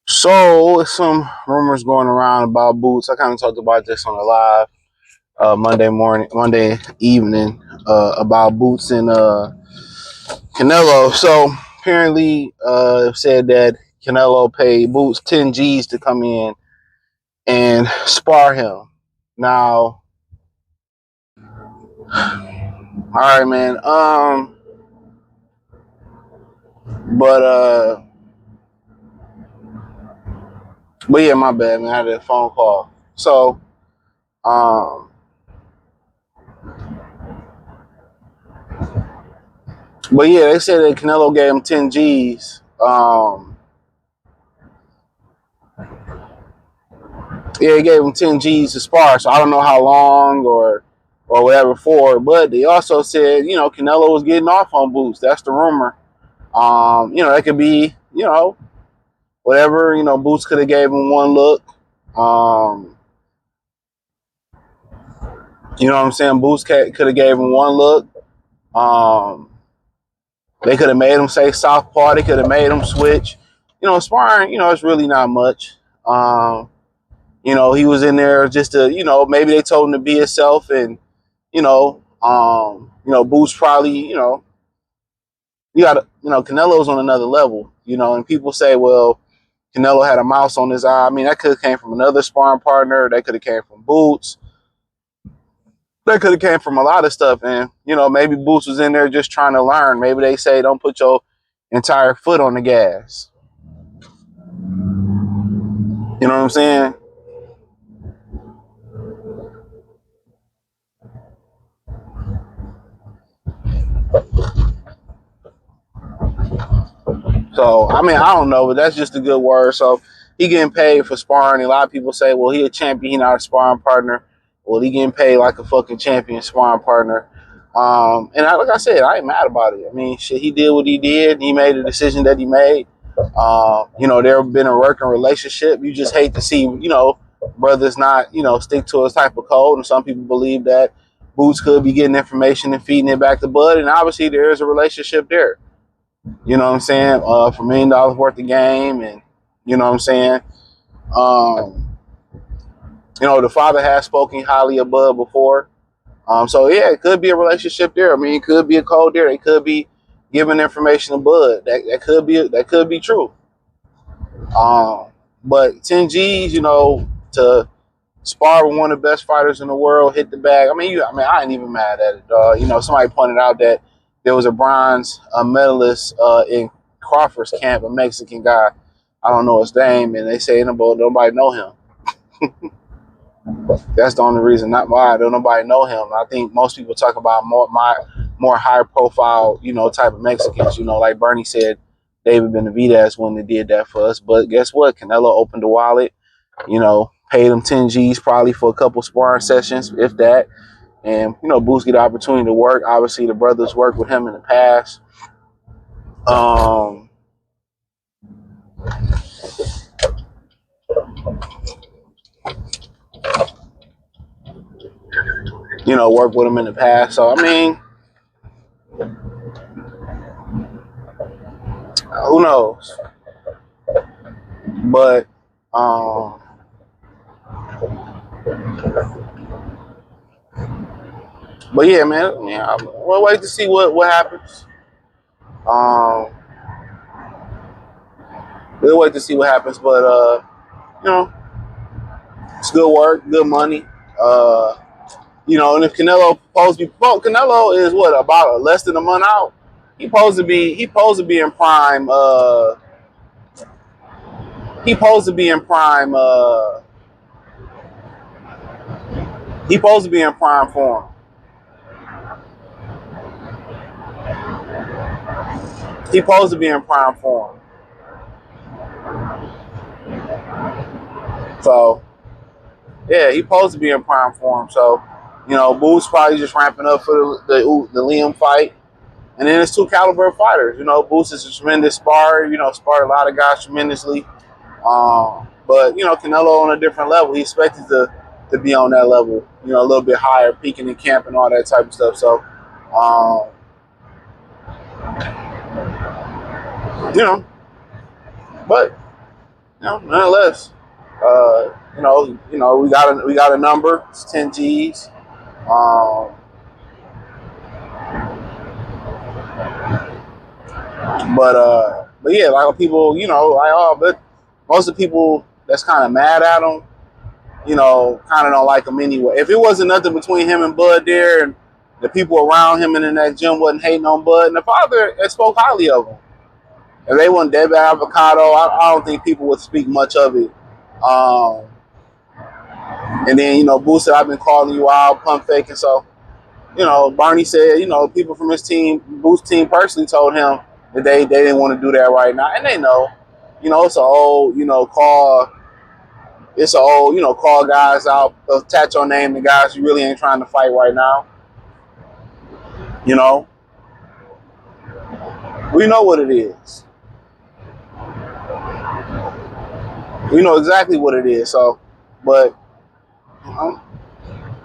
So, some rumors going around about Boots. I kind of talked about this on the live Monday evening about Boots and Canelo. So, apparently, said that Canelo paid Boots 10 G's to come in and spar him. Now, all right, man. But but yeah, my bad, man. I had a phone call. So, um, but yeah, they said that Canelo gave him 10 G's. Yeah, he gave him 10 G's to spar, so I don't know how long or whatever for. But they also said, Canelo was getting off on Boots. That's the rumor. That could be, whatever. Boots could have gave him one look. You know what I'm saying? Boots could have gave him one look. They could have made him say southpaw. They could have made him switch. Sparring, it's really not much. He was in there just to, maybe they told him to be himself, and Boots probably, you got to, Canelo's on another level, and people say, well, Canelo had a mouse on his eye. I mean, that could have came from another sparring partner. That could have came from Boots. That could have came from a lot of stuff, and maybe Boots was in there just trying to learn. Maybe they say don't put your entire foot on the gas. You know what I'm saying? So, I mean, I don't know, but that's just a good word. So, he getting paid for sparring. A lot of people say, well, he a champion, he not a sparring partner. Well, he getting paid like a fucking champion sparring partner. Like I said, I ain't mad about it. I mean, shit, he did what he did. He made the decision that he made. There been a working relationship. You just hate to see, brothers not, stick to a type of code. And some people believe that Boots could be getting information and feeding it back to Bud. And obviously, there is a relationship there. You know what I'm saying? For $1 million worth of game, and you know what I'm saying. The father has spoken highly of Bud before. So yeah, it could be a relationship there. I mean, it could be a code there. They could be giving information to Bud. That could be true. But 10 G's, to spar with one of the best fighters in the world, hit the bag. I ain't even mad at it, dog. Somebody pointed out that there was a bronze medalist in Crawford's camp, a Mexican guy. I don't know his name, and they say nobody know him. That's the only reason, not why don't nobody know him. I think most people talk about more high profile, type of Mexicans. Like Bernie said, David Benavidez when they did that for us. But guess what? Canelo opened the wallet. Paid him 10 G's probably for a couple sparring sessions, if that. And, Boots get the opportunity to work. Obviously, the brothers worked with him in the past. Worked with him in the past. So, I mean, who knows? But, yeah, man, we'll wait to see what happens. We'll wait to see what happens, but it's good work, good money. And if Canelo is what, about less than a month out. He supposed to be in prime. He supposed to be in prime. He supposed to be in prime form. He supposed to be in prime form. So, yeah, he supposed to be in prime form. So, Boots probably just ramping up for the Liam fight. And then it's two caliber fighters. Boots is a tremendous spar. Sparred a lot of guys tremendously. But, Canelo on a different level. He expected to, to be on that level, you know, a little bit higher, peaking in camp and all that type of stuff. So, you know, but you know, nonetheless, we got a number. It's 10 G's. Um, but yeah, like people, you know, like but most of the people that's kind of mad at him, you know, kind of don't like him anyway. If it wasn't nothing between him and Bud there, and the people around him and in that gym wasn't hating on Bud, and the father spoke highly of him. If they wasn't dead bad avocado, I don't think people would speak much of it. And then, you know, Boo said, I've been calling you out, pump faking. So, you know, Barney said, you know, people from his team, Boo's team personally told him that they didn't want to do that right now. And they know, you know, it's an old, you know, call guys out, attach your name to guys you really ain't trying to fight right now. You know, we know what it is. We know exactly what it is. So, but, you know,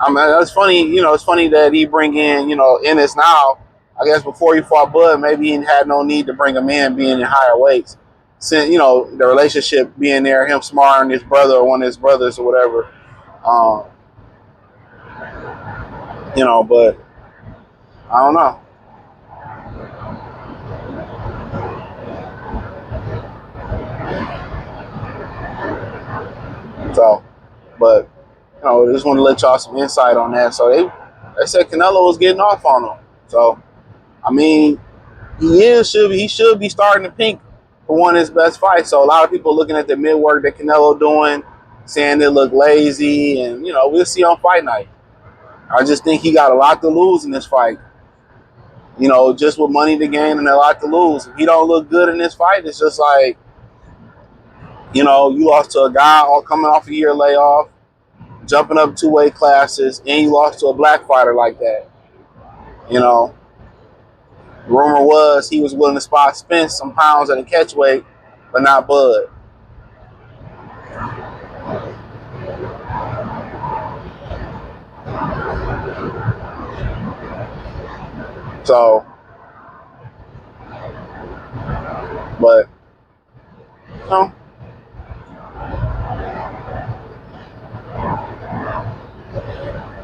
I mean, that's funny. You know, it's funny that he bring in, you know, Ennis now. I guess before he fought Bud, maybe he had no need to bring him in, being in higher weights. Since, you know, the relationship being there, him smarring his brother or one of his brothers or whatever. You know, but I don't know. So, but you know, just want to let y'all some insight on that. So they said Canelo was getting off on him. So, I mean, he should be starting to pink for one of his best fights. So a lot of people looking at the mid work that Canelo doing, saying they look lazy, and you know, we'll see on fight night. I just think he got a lot to lose in this fight. You know, just with money to gain and a lot to lose. If he don't look good in this fight, it's just like, you know, you lost to a guy all coming off a year layoff, jumping up 2 weight classes, and you lost to a black fighter like that. You know, rumor was he was willing to spot Spence some pounds at a catch weight, but not Bud. So, but, you know,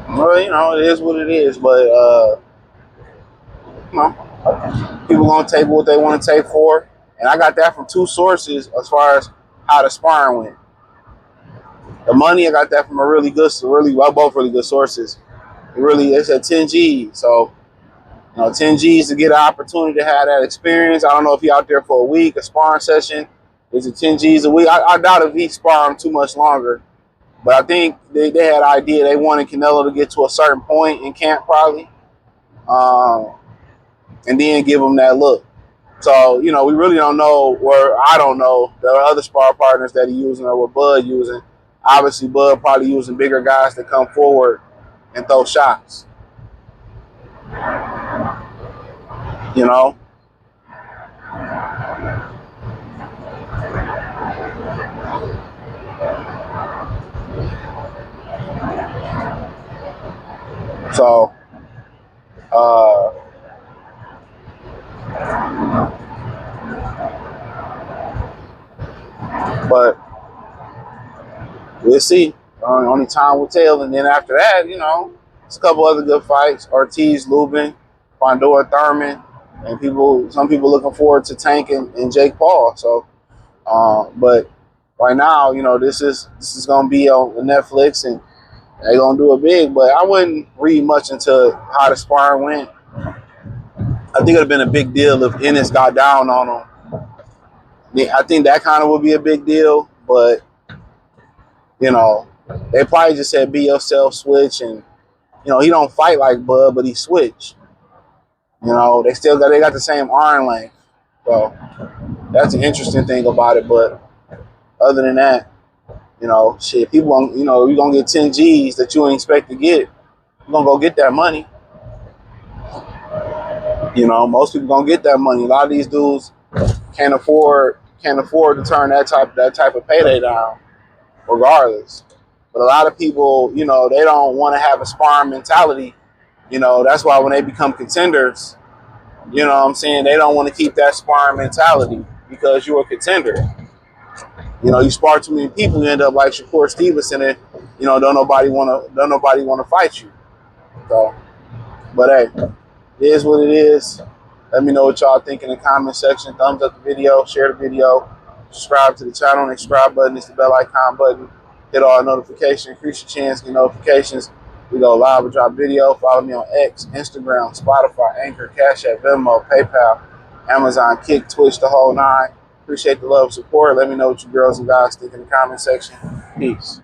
well, you know, it is what it is. But, you know, people gonna take what they want to take for, and I got that from 2 sources as far as how the sparring went. The money, I got that from both really good sources. They said 10 G's, so you know, 10 G's to get an opportunity to have that experience. I don't know if he out there for a week, a sparring session. Is it 10 G's a week? I doubt if he's sparring too much longer, but I think they had an idea. They wanted Canelo to get to a certain point in camp probably, and then give him that look. So, you know, we really don't know, or I don't know, the other spar partners that he using or what Bud using. Obviously, Bud probably using bigger guys to come forward and throw shots. You know? So, but we'll see. Only time will tell. And then after that, you know, it's a couple other good fights. Ortiz, Lubin, Fondor, Thurman, and some people looking forward to Tank and Jake Paul. So, but right now, you know, this is going to be on Netflix, and they're going to do it big. But I wouldn't read much into how the sparring went. I think it would have been a big deal if Ennis got down on him. I think that kind of would be a big deal, but you know, they probably just said be yourself, switch, and you know, he don't fight like Bud, but he switch. You know, they got the same arm length, so that's an interesting thing about it. But other than that, you know, shit, people, you know, you're gonna get 10 G's that you ain't expect to get. You're gonna go get that money. You know, most people gonna get that money. A lot of these dudes can't afford to turn that type of payday down, regardless. But a lot of people, you know, they don't want to have a sparring mentality. You know, that's why when they become contenders, you know what I'm saying, they don't want to keep that sparring mentality because you're a contender. You know, you spar too many people, you end up like Shakur Stevenson, and you know, don't nobody wanna fight you. So, but hey, it is what it is. Let me know what y'all think in the comment section. Thumbs up the video, share the video, subscribe to the channel. The subscribe button is the bell icon button. Hit all notifications, increase your chance, get notifications. We go live or drop video. Follow me on X, Instagram, Spotify, Anchor, Cash App, Venmo, PayPal, Amazon, Kick, Twitch, the whole nine. Appreciate the love and support. Let me know what you girls and guys think in the comment section. Peace.